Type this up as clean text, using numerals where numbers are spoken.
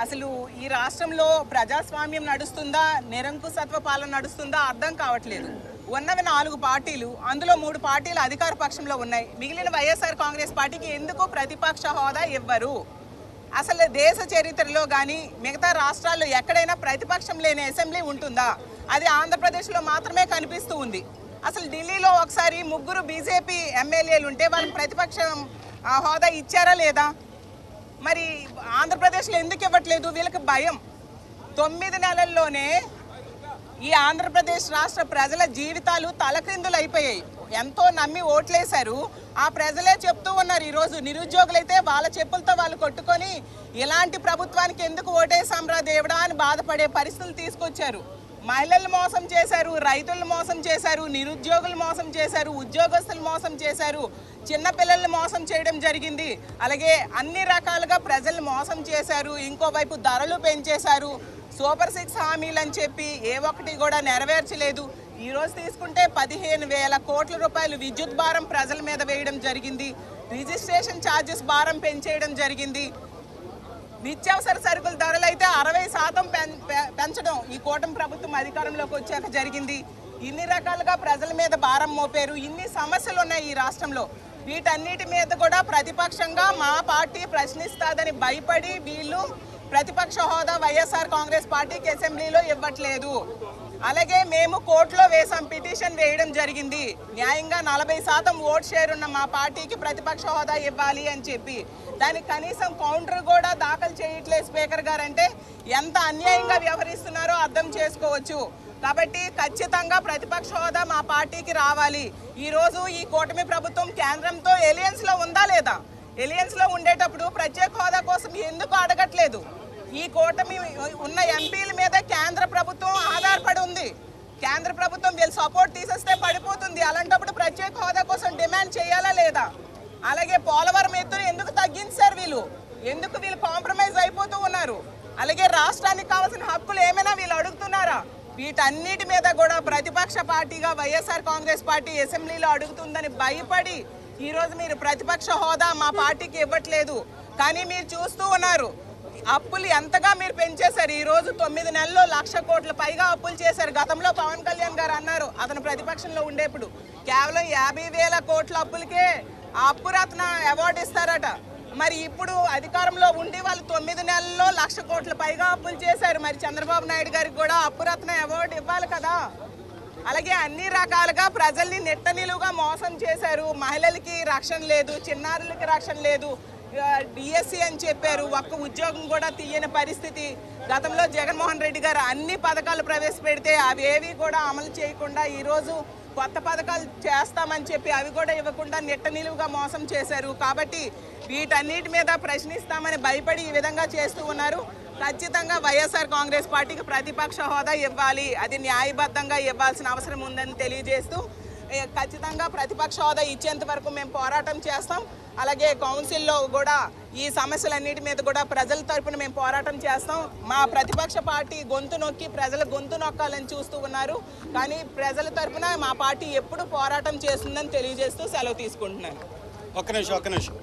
అసలు ఈ రాష్ట్రంలో ప్రజాస్వామ్యం నడుస్తుందా, నిరంకుశత్వ పాలన నడుస్తుందా అర్థం కావట్లేదు. ఉన్నవి 4 పార్టీలు, అందులో 3 పార్టీలు అధికార పక్షంలో ఉన్నాయి. మిగిలిన వైఎస్ఆర్ కాంగ్రెస్ పార్టీకి ఎందుకు ప్రతిపక్ష హోదా ఇవ్వరు? అసలు దేశ చరిత్రలో కానీ మిగతా రాష్ట్రాల్లో ఎక్కడైనా ప్రతిపక్షం లేని అసెంబ్లీ ఉంటుందా? అది ఆంధ్రప్రదేశ్లో మాత్రమే కనిపిస్తూ ఉంది. అసలు ఢిల్లీలో ఒకసారి 3 బీజేపీ ఎమ్మెల్యేలు ఉంటే వాళ్ళకి ప్రతిపక్షం హోదా ఇచ్చారా లేదా? మరి ఆంధ్రప్రదేశ్లో ఎందుకు ఇవ్వట్లేదు? వీళ్ళకి భయం. 9 నెలల్లోనే ఈ ఆంధ్రప్రదేశ్ రాష్ట్ర ప్రజల జీవితాలు తలక్రిందులు అయిపోయాయి. ఎంతో నమ్మి ఓట్లేశారు. ఆ ప్రజలే చెప్తూ ఉన్నారు, ఈరోజు నిరుద్యోగులైతే వాళ్ళ చెప్పులతో వాళ్ళు కొట్టుకొని ఇలాంటి ప్రభుత్వానికి ఎందుకు ఓటేసాంరా దేవుడా అని బాధపడే పరిస్థితులు తీసుకొచ్చారు. మహిళలు మోసం చేశారు, రైతులను మోసం చేశారు, నిరుద్యోగులు మోసం చేశారు, ఉద్యోగస్తులు మోసం చేశారు, చిన్నపిల్లల్ని మోసం చేయడం జరిగింది. అలాగే అన్ని రకాలుగా ప్రజల్ని మోసం చేశారు. ఇంకోవైపు ధరలు పెంచేశారు. సూపర్ 6 హామీలు అని చెప్పి ఏ ఒక్కటి కూడా నెరవేర్చలేదు. ఈరోజు తీసుకుంటే 15,000 కోట్ల రూపాయలు విద్యుత్ భారం ప్రజల మీద వేయడం జరిగింది. రిజిస్ట్రేషన్ ఛార్జెస్ భారం పెంచేయడం జరిగింది. నిత్యావసర సరుకుల ధరలు అయితే 60% పెంచడం ఈ కూటమి ప్రభుత్వం అధికారంలోకి వచ్చాక జరిగింది. ఇన్ని రకాలుగా ప్రజల మీద భారం మోపారు. ఇన్ని సమస్యలు ఉన్నాయి ఈ రాష్ట్రంలో. వీటన్నిటి మీద కూడా ప్రతిపక్షంగా మా పార్టీ ప్రశ్నిస్తాదని భయపడి వీళ్ళు ప్రతిపక్ష హోదా వైఎస్ఆర్ కాంగ్రెస్ పార్టీకి అసెంబ్లీలో ఇవ్వట్లేదు. అలాగే మేము కోర్టులో వేసాం, పిటిషన్ వేయడం జరిగింది. న్యాయంగా 40% ఓట్ షేర్ ఉన్న మా పార్టీకి ప్రతిపక్ష హోదా ఇవ్వాలి అని చెప్పి. దానికి కనీసం కౌంటర్ కూడా దాఖలు చేయట్లేదు స్పీకర్ గారు. అంటే ఎంత అన్యాయంగా వ్యవహరిస్తున్నారో అర్థం చేసుకోవచ్చు. కాబట్టి ఖచ్చితంగా ప్రతిపక్ష హోదా మా పార్టీకి రావాలి. ఈరోజు ఈ కూటమి ప్రభుత్వం కేంద్రంతో ఎలియన్స్లో ఉందా లేదా? ఎలియన్స్లో ఉండేటప్పుడు ప్రత్యేక హోదా కోసం ఎందుకు అడగట్లేదు? ఈ కూటమి ఉన్న ఎంపీల మీద కేంద్ర ప్రభుత్వం ఆధారపడి ఉంది. కేంద్ర ప్రభుత్వం వీళ్ళు సపోర్ట్ తీసేస్తే పడిపోతుంది. అలాంటప్పుడు ప్రత్యేక హోదా కోసం డిమాండ్ చేయాలా లేదా? అలాగే పోలవరం ఎత్తును ఎందుకు తగ్గించారు వీళ్ళు? ఎందుకు వీళ్ళు కాంప్రమైజ్ అయిపోతూ ఉన్నారు? అలాగే రాష్ట్రానికి కావాల్సిన హక్కులు ఏమైనా వీళ్ళు అడుగుతున్నారా? వీటన్నిటి మీద కూడా ప్రతిపక్ష పార్టీగా వైఎస్ఆర్ కాంగ్రెస్ పార్టీ అసెంబ్లీలో అడుగుతుందని భయపడి ఈరోజు మీరు ప్రతిపక్ష హోదా మా పార్టీకి ఇవ్వట్లేదు. కానీ మీరు చూస్తూ ఉన్నారు, అప్పులు ఎంతగా మీరు పెంచేశారు. ఈరోజు 9 నెలల్లో 1,00,000 కోట్ల పైగా అప్పులు చేశారు. గతంలో పవన్ కళ్యాణ్ గారు అన్నారు, అతను ప్రతిపక్షంలో ఉండేప్పుడు కేవలం 50,000 కోట్ల అప్పులకే అప్పురత్న అవార్డు ఇస్తారట. మరి ఇప్పుడు అధికారంలో ఉండి వాళ్ళు 9 నెలల్లో 1,00,000 కోట్ల పైగా అప్పులు చేశారు. మరి చంద్రబాబు నాయుడు గారికి కూడా అప్పురత్న అవార్డు ఇవ్వాలి కదా. అలాగే అన్ని రకాలుగా ప్రజల్ని నిట్టనిలువుగా మోసం చేశారు. మహిళలకి రక్షణ లేదు, చిన్నారులకి రక్షణ లేదు. డిఎస్సి అని చెప్పారు, ఒక్క ఉద్యోగం కూడా తీయని పరిస్థితి. గతంలో జగన్మోహన్ రెడ్డి గారు అన్ని పథకాలు ప్రవేశపెడితే అవి ఏవి కూడా అమలు చేయకుండా ఈరోజు కొత్త పథకాలు చేస్తామని చెప్పి అవి కూడా ఇవ్వకుండా నిట్టనిలువుగా మోసం చేశారు. కాబట్టి వీటన్నిటి మీద ప్రశ్నిస్తామని భయపడి ఈ విధంగా చేస్తూ ఉన్నారు. ఖచ్చితంగా వైఎస్ఆర్ కాంగ్రెస్ పార్టీకి ప్రతిపక్ష హోదా ఇవ్వాలి. అది న్యాయబద్ధంగా ఇవ్వాల్సిన అవసరం ఉందని తెలియజేస్తూ ఖచ్చితంగా ప్రతిపక్ష హోదా ఇచ్చేంత వరకు మేము పోరాటం చేస్తాం. అలాగే కౌన్సిల్లో కూడా ఈ సమస్యలన్నిటి మీద కూడా ప్రజల తరపున మేము పోరాటం చేస్తాం. మా ప్రతిపక్ష పార్టీ గొంతు నొక్కి ప్రజల గొంతు నొక్కాలని చూస్తూ ఉన్నారు. కానీ ప్రజల తరపున మా పార్టీ ఎప్పుడు పోరాటం చేస్తుందని తెలియజేస్తూ సెలవు తీసుకుంటున్నాను. ఒక్క నిమిషం